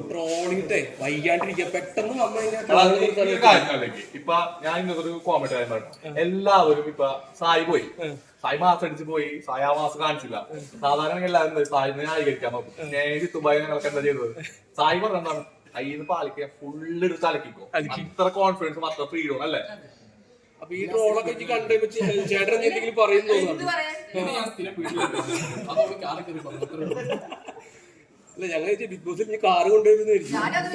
ട്രോളിട്ടെ വൈകാണ്ടിരിക്കുക പെട്ടെന്ന് ഇപ്പൊ ഞാൻ ഇന്നൊരു കോമഡി ആയി പറഞ്ഞു. എല്ലാവരും ഇപ്പൊ സായി പോയി, സായി മാസം അടിച്ച് പോയി, സായി ആ മാസം കാണിച്ചില്ല. സാധാരണ എല്ലാവരും സായിനെ ന്യായീകരിക്കാൻ നോക്കും. നേരി ദുബായി ഞങ്ങൾക്ക് എന്താ ചെയ്തത്? സായി പറഞ്ഞാണ് കയ്യിൽ പാലിക്കാൻ ഫുള്ള് എടുത്ത് അലക്കിക്കോ. അത്ര കോൺഫിഡൻസും അത്ര ഫ്രീഡം അല്ലേ? അപ്പൊ ഈ ട്രോളൊക്കെ കണ്ടു ചേട്ടൻ എന്തെങ്കിലും പറയുന്നു. അല്ല ഞങ്ങൾ ബിഗ് ബോസിൽ ഇനി കാറ് കൊണ്ടുവരുന്ന സാധാരണ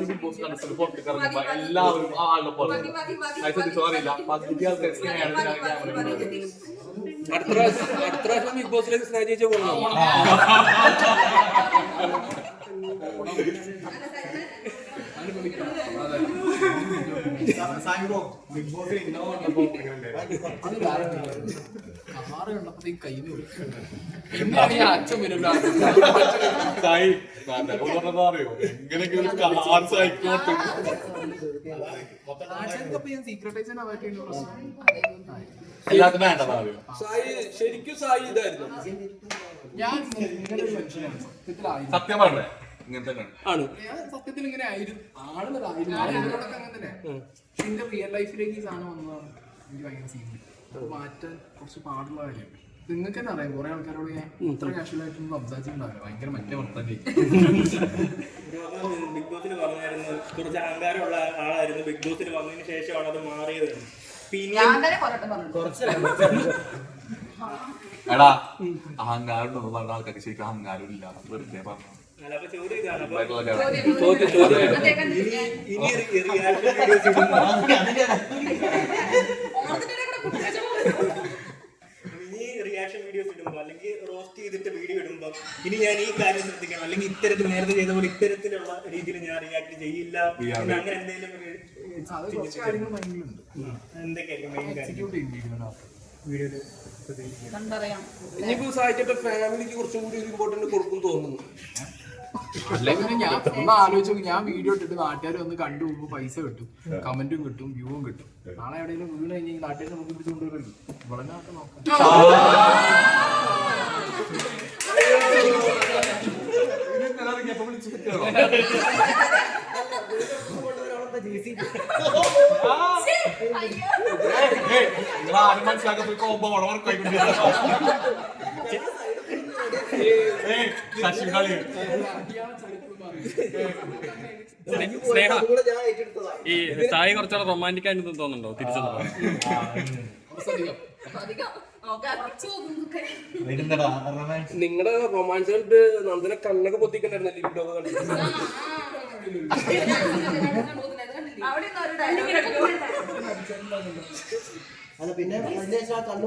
ബിഗ് ബോസ് കണ്ടസ്റ്റന്റ് പുറത്തേക്ക് ഇറങ്ങുമ്പോ എല്ലാവരും ആളുടെ പോലെ അറിയില്ല. പകുതി ആൾക്കാർ അടുത്ത പ്രാവശ്യം ബിഗ് ബോസിലേക്ക് സ്നേഹ ചേച്ചി പോകണം. ശരിക്കും സായി ഇതായിരുന്നു. സത്യം പറഞ്ഞേ ഇങ്ങനത്തെ ആണ് സത്യത്തിൽ ഇങ്ങനെ ആയിരുന്നു ആളുകളായിരുന്നു. എന്റെ റിയൽ ലൈഫിലേക്ക് ഈ സാധനം വന്നതാണ് എനിക്ക് ഭയങ്കര സീൻ മാറ്റാൻ കുറച്ച് പാടുള്ള കാര്യം. നിങ്ങൾക്ക് തന്നെ അറിയാം കുറെ ആൾക്കാരോട് ഞാൻ ഇത്ര കാഷ്വലായിട്ടൊന്നും സംസാരിച്ചിട്ടുണ്ടാവില്ല. ഭയങ്കര മറ്റേ വർത്തല്ലേ ബിഗ് ബോസിൽ പറഞ്ഞായിരുന്നു കുറച്ച് അഹങ്കാരമുള്ള ആളായിരുന്നു. ബിഗ് ബോസിൽ വന്നതിന് ശേഷമാണ് അത് മാറിയത്. എടാ അഹങ്കാരം പറഞ്ഞ ആൾക്കാർക്ക് ശരിക്കും അഹങ്കാരം ഇല്ല, വെറുതെ പറഞ്ഞു. റിയാക്ഷൻ വീഡിയോസ് ഇടുമ്പോ അല്ലെങ്കിൽ റോസ്റ്റ് ചെയ്തിട്ട് വീഡിയോ ഇടുമ്പോ ഇനി ഞാൻ ഈ കാര്യം ശ്രദ്ധിക്കണം, അല്ലെങ്കിൽ ഇത്തരത്തിൽ നേരത്തെ ചെയ്ത പോലെ ഇത്തരത്തിലുള്ള രീതിയിൽ ഞാൻ റിയാക്ട് ചെയ്യില്ല, അങ്ങനെ എന്തെങ്കിലും ഇനിയിപ്പോ സായിച്ചിട്ട് ഫാമിലിക്ക് കുറച്ചും കൂടി ഇമ്പോർട്ടന്റ് കൊടുക്കും തോന്നുന്നു. അല്ലെങ്കിൽ ഞാൻ ഒന്ന് ആലോചിച്ചു നോക്കി, ഞാൻ വീഡിയോ ഇട്ടിട്ട് നാട്ടുകാർ വന്ന് കണ്ടു പോകുമ്പോൾ പൈസ കിട്ടും, കമന്റും കിട്ടും, വ്യൂവും കിട്ടും. നാളെ എവിടെയെങ്കിലും വീണ് കഴിഞ്ഞാൽ നാട്ടുകാർ നമുക്ക് പിടിച്ച് കൊണ്ടുവരുമല്ലോ. ഇവിടെ നോക്കാം. മനസ്സിലാക്കാൻ ഈ സായി കുറച്ചുകൂടെ റൊമാൻറ്റിക് ആയിട്ട് തോന്നുന്നുണ്ടോ തിരിച്ചു? നിങ്ങളുടെ റൊമാൻസ് കണ്ടിട്ട് നന്ദനെ കണ്ണൊക്കെ പൊത്തിക്കണ്ടായിരുന്നു ലിപ്ഡോ കണ്ടിട്ട്. അല്ല പിന്നെ കണ്ണു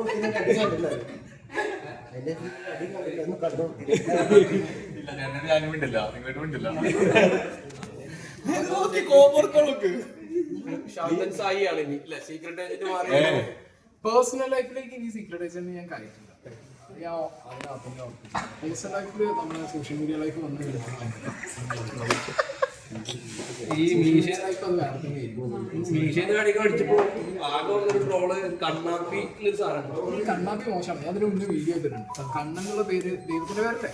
സായി ആണ് ഇനി സീക്രട്ട് ഏജന്റ് മാറി. പേഴ്സണൽ ലൈഫിലേക്ക് ഇനി സീക്രട്ട് ഏജന്റ് ഞാൻ കഴിച്ചില്ല. പേഴ്സണൽ ലൈഫിൽ നമ്മുടെ സോഷ്യൽ മീഡിയ ലൈഫ് വന്നു ഈ മീഡിയ ലൈഫ് അത് വേറെ തന്നെ ആയിരിക്കും. മീഷേന്ന് കാണിക്കാൻ അടിച്ചപ്പോ ആകെ ഒരു ട്രോള് കണ്ണാപ്പി എന്നൊരു സാധനം. ഈ കണ്ണാപ്പി മോശമാണ്. ഞാൻ അതിന് മുന്നേ വീഡിയോ ഇട്ടിട്ടുണ്ട്. കണ്ണെന്നുള്ള പേര് ദൈവത്തിന്റെ പേരല്ലേ?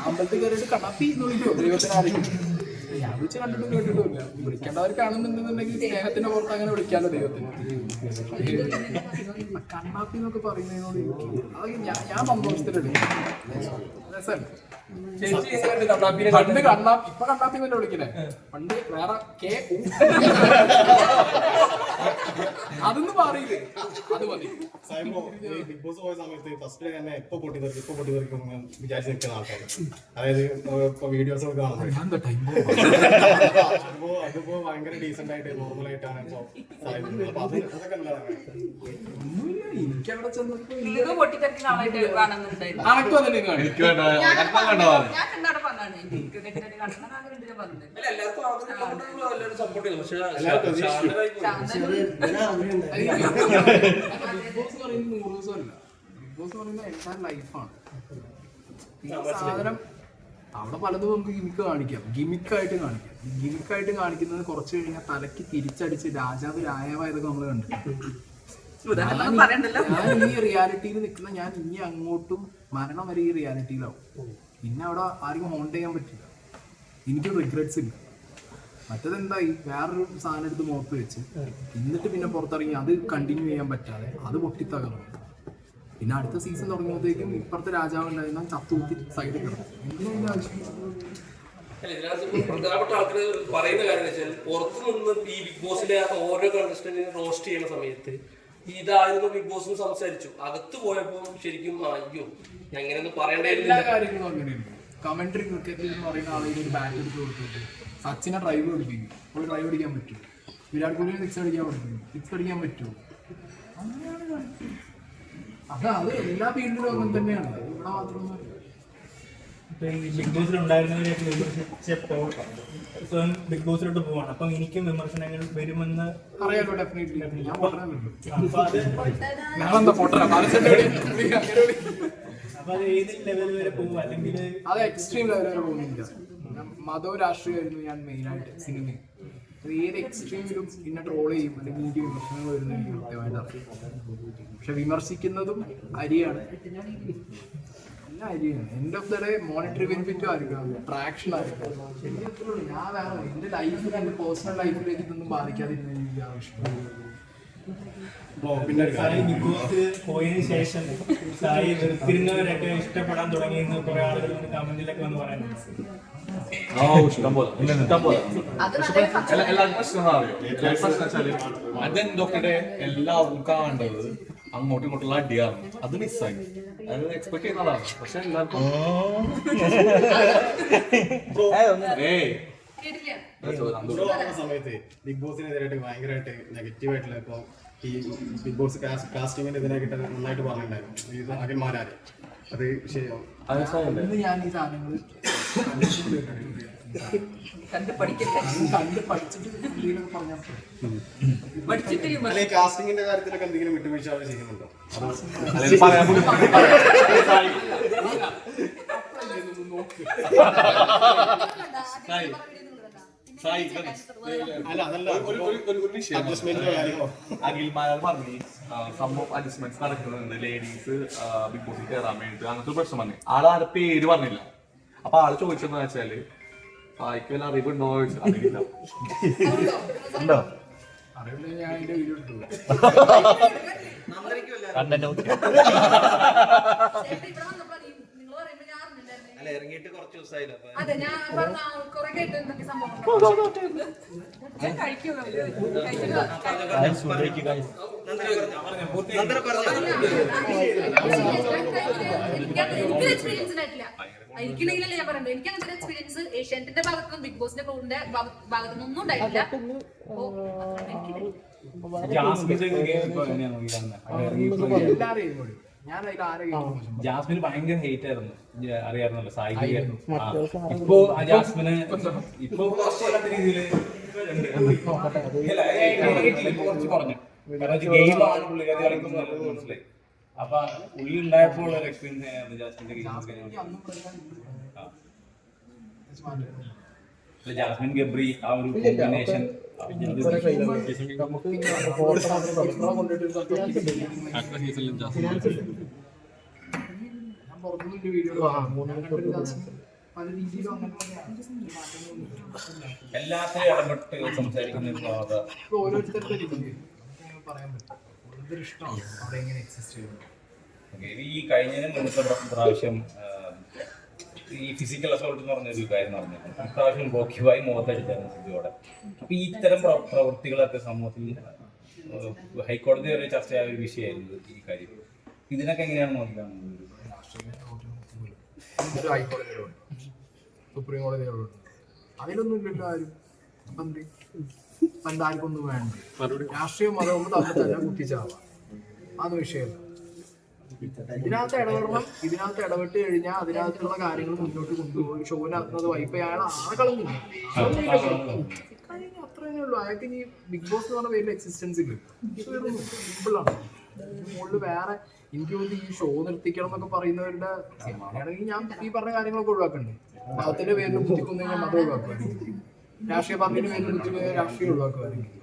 അമ്പലത്തിൽ കയറിയിട്ട് കണ്ണാപ്പി എന്ന് വിളിക്കുമോ ദൈവത്തിന്? ആരെങ്കിലും ഞാൻ വിളിച്ച് കണ്ടിട്ടും കേട്ടിട്ടുമില്ല. വിളിക്കേണ്ടവർ കാണുന്നുണ്ടെന്നുണ്ടെങ്കിൽ സ്നേഹത്തിന്റെ പുറത്ത് അങ്ങനെ വിളിക്കാമല്ലോ ദൈവത്തിന്. കണ്ണാപ്പി എന്നൊക്കെ പറയുന്നതിനോട് അതൊക്കെ ഞാൻ സന്തോഷത്തിലുണ്ട്. രസമാണ്. പണ്ട് കണ്ണാപ്പി, ഇപ്പൊ കണ്ണാപ്പി തന്നെ വിളിക്കണേ. പണ്ട് വേറെ അതൊന്നും പറയില്ലേ, അത് മതി. ബിഗ് ബോസ് പോയ സമയത്ത് ഫസ്റ്റ് തന്നെ എപ്പോ പൊട്ടിത്തെറിക്കും വിചാരിച്ച് നിൽക്കുന്ന ആൾക്കാർ, അതായത് ഇപ്പൊ വീഡിയോസ് ഒക്കെ കാണുന്നത് അതിപ്പോ ഭയങ്കര ഡീസെന്റ് ആയിട്ട് നോർമൽ ആയിട്ടാണ് ഇപ്പൊ അതൊക്കെ നല്ലതാണ്. എനിക്കവിടെ ചെന്നപ്പോ സപ്പോർട്ട് ചെയ്യുന്നു. പക്ഷെ ബിഗ് ബോസ് പറയുന്നത് 100 ദിവസമല്ല. ബോസ് പറയുന്നത് എൻ്റെ ലൈഫാണ്. ഈ സാധനം അവിടെ പലതും നമുക്ക് ഗിമിക്കായിട്ട് കാണിക്കുന്നത് കുറച്ച് കഴിഞ്ഞാൽ തലയ്ക്ക് തിരിച്ചടിച്ച് രാജാവ് രായാവായതൊക്കെ നമ്മൾ കണ്ടിട്ടുണ്ട്. ഞാൻ ഈ റിയാലിറ്റിയിൽ നിൽക്കുന്ന ഞാൻ ഇനി അങ്ങോട്ടും മരണം വരെ ഈ റിയാലിറ്റിയിലാവും. പിന്നെ അവിടെ ആർക്കും ഹോണ്ട് ചെയ്യാൻ പറ്റില്ല. എനിക്ക് റിഗ്രറ്റ്സ് ഇല്ല. മറ്റേതെന്തായി വേറൊരു സാധനം എടുത്ത് മുഖത്ത് വെച്ച് എന്നിട്ട് പിന്നെ പുറത്തിറങ്ങി അത് കണ്ടിന്യൂ ചെയ്യാൻ പറ്റാതെ അത് പൊട്ടിത്തകർന്നു. പിന്നെ അടുത്ത സീസൺ തുടങ്ങിയപ്പോഴത്തേക്കും ഇപ്പുറത്തെ രാജാവ് ഉണ്ടായിരുന്ന ചത്തുകൂത്തി സൈഡിൽ കിടന്നു. എന്തിനാ ആവശ്യം? പ്രധാനപ്പെട്ട ആൾക്കാർ പറയുന്ന കാര്യം വെച്ചാൽ പുറത്തു നിന്ന് ഈ ബിഗ് ബോസിലെ ഓരോ കണ്ടസ്റ്റന്റിനെ റോസ്റ്റ് ചെയ്യുന്ന സമയത്ത് ഇതായിരുന്നു ബിഗ് ബോസ് സംസാരിച്ചു. അകത്ത് പോയപ്പോ ശരിക്കും അയ്യോ എങ്ങനെയൊന്നും പറയേണ്ടില്ല. എല്ലാ കാര്യങ്ങളും അങ്ങനെയുണ്ട്. കമന്ററി ക്രിക്കറ്റിൽ എന്ന് പറയുന്ന ആളുകൾ ഒരു ബാറ്റ് എടുത്ത് കൊടുത്തിട്ട് സച്ചിനെ ഡ്രൈവ് പഠിപ്പിക്കും. അപ്പോൾ ഡ്രൈവ് അടിക്കാൻ പറ്റുമോ? വിരാട് കോഹ്ലിനെ സിക്സ് അടിക്കാൻ പഠിപ്പിക്കും. സിക്സ് അടിക്കാൻ പറ്റുമോ? അങ്ങനെയാണ്. അത് എല്ലാ ഫീൽഡിലും അങ്ങനെ തന്നെയാണ്. ഇവിടെ മാത്രമൊന്നും ബിഗ് ബോസിൽ ഉണ്ടായിരുന്നവരെയൊക്കെ വിമർശിച്ചപ്പോൾ സ്വയം ബിഗ് ബോസിലോട്ട് പോവാണ്. അപ്പം എനിക്കും വിമർശനങ്ങൾ വരുമെന്ന് അറിയാലോ. ഡെഫിനറ്റ്ലി ഞാൻ പറഞ്ഞല്ലോ. അപ്പൊ അത് ഏത് ലെവൽ വരെ പോകും? അല്ലെങ്കിൽ അത് എക്സ്ട്രീം ലെവൽ വരെ പോകുന്നില്ല. മതവും രാഷ്ട്രീയമായിരുന്നു ഞാൻ മെയിനായിട്ട് സിനിമയിൽ. അത് ഏത് എക്സ്ട്രീമിലും പിന്നെ ട്രോൾ ചെയ്യും അല്ലെങ്കിൽ എനിക്ക് വിമർശനങ്ങൾ വരുന്നത് എനിക്ക് കൃത്യമായിട്ട് അറിയാം. പക്ഷെ വിമർശിക്കുന്നതും അരിയാണ്, എല്ലാം അരിയാണ്. End of the day monetary ബെനിഫിറ്റും ആയിരിക്കും, ട്രാക്ഷൻ ആയിരിക്കും. ഞാൻ വേറെ എൻ്റെ ലൈഫിൽ എൻ്റെ പേഴ്സണൽ ലൈഫിലേക്ക് ഇതൊന്നും ബാധിക്കാതിരുന്ന എനിക്ക് ആവശ്യമില്ല. പിന്നെ സായി ബിഗ് ബോസ് പോയതിനു ശേഷം സായി വെറുത്തിരുന്നവരൊക്കെ ഇഷ്ടപ്പെടാൻ തുടങ്ങിയെന്ന് കുറെ ആളുകൾ കമന്റിലൊക്കെ വന്ന് പറയുന്നുണ്ട്. ഇഷ്ടം പോലെ എല്ലാവർക്കും പ്രശ്നം അറിയോ? പ്രശ്നം വെച്ചാല് അതെന്തൊക്കെ എല്ലാവർക്കും കാണേണ്ടത് അങ്ങോട്ടും ഇങ്ങോട്ടുള്ള അടിയാണ്. അത് മിസ്സായി. അത് എക്സ്പെക്ട് ചെയ്യുന്നതാണ്. പക്ഷെ എല്ലാവർക്കും സമയത്ത് ബിഗ് ബോസിനെതിരായിട്ട് ഭയങ്കരമായിട്ട് നെഗറ്റീവായിട്ടുള്ള ഇപ്പൊ ഈ ബിഗ് ബോസ് കാസ്റ്റിങ്ങിന്റെ ഇതിനായിട്ട് നന്നായിട്ട് പറഞ്ഞിട്ടുണ്ടായിരുന്നു ഈ അഖിൽമാരാര്. അത് ശരിയാവും. ഞാൻ ഈ സാധനങ്ങൾ കണ്ട് പഠിച്ചിട്ട് അല്ലെ കാസ്റ്റിങ്ങിന്റെ കാര്യത്തിലൊക്കെ എന്തെങ്കിലും വിട്ടുവീഴ്ച അവർ ചെയ്യുന്നുണ്ടോ? അല്ല അതല്ല അഡ്ജസ്റ്റ്മെന്റിന്റെ കാര്യമോ? അഖിൽമാരാർ പറഞ്ഞു സംഭവം അഡ്ജസ്റ്റ്മെന്റ്സ് നടക്കുന്നുണ്ട്. ലേഡീസ് ബിഗ് ബോസിൽ കയറാൻ വേണ്ടിട്ട് അങ്ങനത്തെ ഒരു പ്രശ്നം പറഞ്ഞു. ആളാരെ പേര് പറഞ്ഞില്ല. അപ്പൊ ആള് ചോദിച്ചെന്ന് വെച്ചാല് സായിക്ക് വല്ല അറിവുണ്ടോ ചോദിച്ചു. അറിയില്ല. അറിയില്ല. ഞാൻ അതിന്റെ വീഡിയോ ഇട്ടു. ഇറങ്ങിയിട്ട് കുറച്ച് ദിവസമായില്ല. അതെ ഞാൻ കുറെ കേട്ടു എന്തൊക്കെ സംഭവം എനിക്കൊരു എക്സ്പീരിയൻസ് ഉണ്ടായിട്ടില്ല. എനിക്കുണ്ടെങ്കിലല്ലേ ഞാൻ പറയണ്ടത്. എനിക്ക് അങ്ങനത്തെ എക്സ്പീരിയൻസ് ഏഷ്യാനെറ്റിന്റെ ഭാഗത്തുനിന്നും ബിഗ് ബോസിന്റെ ക്രൂവിന്റെ ഭാഗത്തുനിന്നും ഉണ്ടായിട്ടില്ല. ജാസ്മിന് ഭയങ്കര ഹേറ്റ് ആയിരുന്നു, അറിയാറുന്നല്ലോ. സായി ഇപ്പൊ ആ ജാസ്മിന് ഇപ്പൊ രീതിയിൽ കുറച്ച് കുറഞ്ഞു. കാരണം ഗെയിമാണ് പുള്ളിക്കാരി കളിക്കുന്നത് മനസ്സിലായി. അപ്പൊ ഉള്ളിൽ ഉണ്ടായപ്പോൾ ഒരു എക്സ്പീരിയൻസ് ആയിരുന്നു ജാസ്മിന്റെ ഗെയിം. ജാസ്മിൻ ഗബ്രി ആ ഒരു കോമ്പിനേഷൻ എല്ലാത്തിനും ഇടപെട്ട് സംസാരിക്കുന്ന ഓരോരുത്തരുടെ പറയാൻ പറ്റും. ഇഷ്ടമാണ് അവിടെ എങ്ങനെ എക്സിസ്റ്റ് ചെയ്യുന്നത്. ഈ കഴിഞ്ഞതിന് മുന്നത്തെ പ്രാവശ്യം ഈ ഫിസിക്കൽ അസോൾട്ട് എന്ന് പറഞ്ഞൊരു കാര്യം നടന്നിട്ടുണ്ട്. ഇപ്രാവശ്യം ബോക്കിയുമായി മുഖത്തടിച്ചായിരുന്നു സിജോടെ. അപ്പൊ ഈ ഇത്തരം പ്രവൃത്തികളൊക്കെ സമൂഹത്തിൽ ഹൈക്കോടതി വരെ ചർച്ചയായ ഒരു വിഷയമായിരുന്നു ഈ കാര്യം. ഇതിനൊക്കെ എങ്ങനെയാണ് നോക്കിക്കാണുന്നത്? സുപ്രീം കോടതികളുണ്ട്, അതിലൊന്നും ഇല്ലല്ലോ ആരും. പണ്ട് ആർക്കൊന്നും വേണ്ട. രാഷ്ട്രീയം മതവും തമ്മിൽ തന്നെ കുത്തിച്ചാവാം. അതൊന്നും വിഷയമല്ല. ഇതിനകത്ത് ഇടപെടണം. ഇതിനകത്ത് ഇടപെട്ട് കഴിഞ്ഞാൽ അതിനകത്തുള്ള കാര്യങ്ങൾ മുന്നോട്ട് കൊണ്ടുപോയി ഷോയിനകത്ത് വൈപ്പ് അയാൾ ആളെ കളഞ്ഞില്ല. അത്രേ ഉള്ളൂ. അയാൾക്ക് ഇനി ബിഗ് ബോസ് എന്ന് പറഞ്ഞ പേരിൽ എക്സിസ്റ്റൻസ് ഇല്ല. സിമ്പിളാണ്. മുകളിൽ വേറെ എനിക്ക് തോന്നുന്നു ഈ ഷോ നിർത്തിക്കണം എന്നൊക്കെ പറയുന്നവരുടെ സിനിമയാണെങ്കിൽ ഞാൻ ഈ പറഞ്ഞ കാര്യങ്ങളൊക്കെ ഒഴിവാക്കുന്നുണ്ട്. മതത്തിന്റെ പേരിൽ കുത്തിക്കൊന്നു കഴിഞ്ഞാൽ മതം ഒഴിവാക്കുമായിരിക്കും, രാഷ്ട്രീയ പാർട്ടിയുടെ പേരിൽ കുത്തിക്കുന്ന രാഷ്ട്രീയം ഒഴിവാക്കുമായിരിക്കും.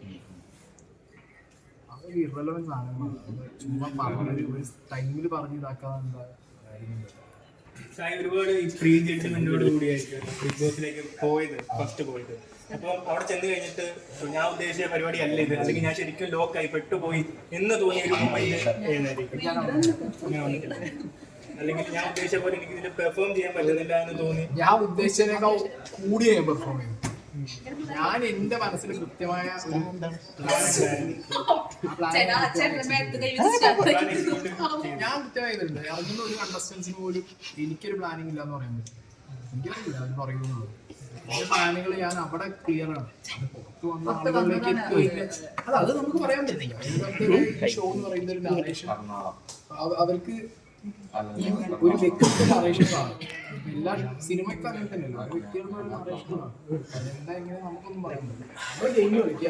അതൊരു ഇറലവൻസ് സാധനങ്ങളാണ്. ചുമ്മാ പറഞ്ഞൊരു ഒരു ടൈമിൽ പറഞ്ഞ് ഇതാക്കാതെ സായി ഒരുപാട് ഈ പ്രീ ജഡ്ജ്മെന്റോട് കൂടിയായിരിക്കും ബിഗ് ബോസിലേക്ക് പോയത്, ഫസ്റ്റ് പോയത്. അപ്പം അവിടെ ചെന്ന് കഴിഞ്ഞിട്ട് ഞാൻ ഉദ്ദേശിച്ച പരിപാടി അല്ല ഇത്, അല്ലെങ്കിൽ ഞാൻ ശരിക്കും ലോക്കായി പെട്ടുപോയി എന്ന് തോന്നിയ ഒരു മൊമെന്റ് ഏതായിരിക്കും? അങ്ങനെ വന്നിട്ടില്ല, അല്ലെങ്കിൽ ഞാൻ ഉദ്ദേശിച്ച പോലെ എനിക്ക് ഇതിൽ പെർഫോം ചെയ്യാൻ പറ്റുന്നില്ല എന്ന് തോന്നി? ഞാൻ ഉദ്ദേശിച്ചതിനേക്കാൾ കൂടി ഞാൻ പെർഫോം ചെയ്തു. ഞാൻ എന്റെ മനസ്സിൽ കൃത്യമായ ഒരു ചേട്ടാ ചേട്ടൻ മേത്ത് കൈ വെച്ച് ഞാൻ കൃത്യമായിട്ടുണ്ട്. ഇറങ്ങുന്ന ഒരു കണ്ടസ്റ്റൻസിന് പോലും എനിക്കൊരു പ്ലാനിങ് ഇല്ല എന്ന് പറയാൻ പറ്റും. എനിക്കറിയില്ല അത് പറയുന്നുള്ളൂ. എന്റെ പ്ലാനുകൾ ഞാൻ അവിടെ ക്ലിയർ ആണ്. അത് പുറത്ത് വന്ന ആളുകളിലേക്ക് എത്തുകയില്ല. അല്ല, അത് നമുക്ക് പറയാൻ പറ്റില്ല. ഈ ഷോ എന്ന് പറയുന്ന ഒരു നറേഷൻ അവർക്ക് ഈ ഒരു വ്യക്തിത്വ നറേഷൻ ആണ്. എല്ലാ സിനിമയ്ക്ക് അങ്ങനെ തന്നെയല്ലോ, ഒരു വ്യക്തിയുടെ നറേഷൻ ആണ്. അതെന്താ ഇങ്ങനെ നമുക്കൊന്നും പറയാൻ പറ്റില്ല. നമ്മൾ ഗെയിം കളിക്കുക.